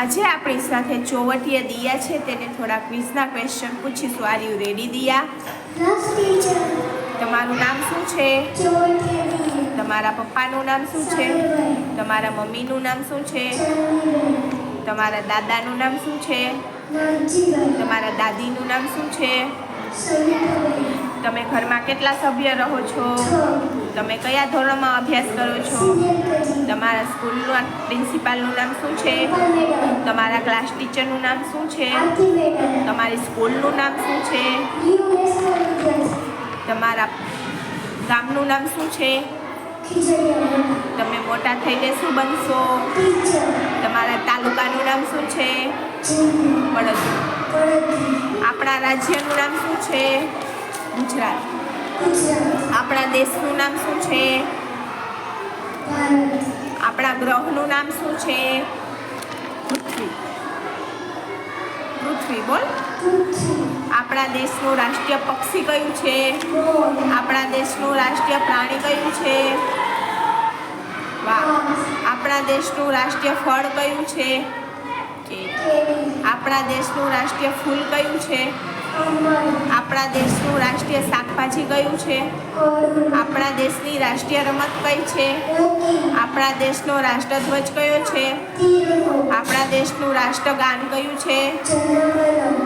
આજે આપણી સાથે ચોવટીયા દિયા છે, તેને થોડા ક્વિઝના ક્વેશ્ચન પૂછીશું. Are you ready Diya? Yes teacher. તમારું નામ શું છે? ચોવટીયા દિયા. તમારા પપ્પાનું નામ શું છે? સારુભાઈ. તમારા મમ્મીનું નામ શું છે? ચાંદીભાઈ. તમારા દાદાનું નામ શું છે? નાનજીભાઈ. તમારા દાદીનું નામ શું છે? સવિતાભાઈ. તમે ઘરમાં કેટલા સભ્ય રહો છો? 6. તમે કયા ધોરણમાં અભ્યાસ કરો છો? Senior KG. તમારા સ્કૂલનું પ્રિન્સિપાલનું નામ શું છે? મેડમ. તમારા ક્લાસ ટીચરનું નામ શું છે? આરતી મેડમ. તમારી સ્કૂલનું નામ શું છે? યુએસ તમારા ગામનું નામ શું છે? ખીજડીયા. તમે મોટા થઈને શું બનશો? ટીચર. તમારા તાલુકાનું નામ શું છે? જીવી. વડોદરા. વડોદરા. આપણા રાજ્યનું નામ શું છે? ગુજરાત. ગુજરાત. આપણા દેશનું નામ શું છે? ભારત. આપણા ગ્રહનું નામ શું છે? પૃથ્વી. પૃથ્વી બોલ. પૃથ્વી. આપણા દેશનું રાષ્ટ્રીય પક્ષી કયું છે? મોર. આપણા દેશનું રાષ્ટ્રીય પ્રાણી કયું છે? વાહ. આપણા દેશનું રાષ્ટ્રીય ફળ કયું છે? કેરી. કેરી. આપણા દેશનું રાષ્ટ્રીય ફૂલ કયું છે? કમળ. આપણા દેશનું રાષ્ટ્રીય શાકભાજી કયું છે? કોળું. આપણા દેશની રાષ્ટ્રીય રમત કઈ છે? હોકી. આપણા દેશનો રાષ્ટ્રધ્વજ કયો છે? તીરંગો. આપણા દેશનું રાષ્ટ્રગાન કયું છે? જનગણ.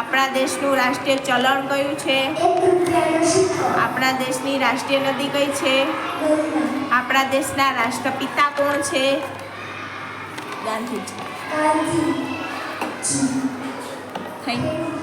આપણા દેશનું રાષ્ટ્રીય ચલણ કયું છે? 1 રૂપિયાનો સિક્કો. આપણા દેશની રાષ્ટ્રીય નદી કઈ છે? ગંગા. આપણા દેશના રાષ્ટ્રપિતા કોણ છે? ગાંધીજી. ગાંધીજી. Thank you.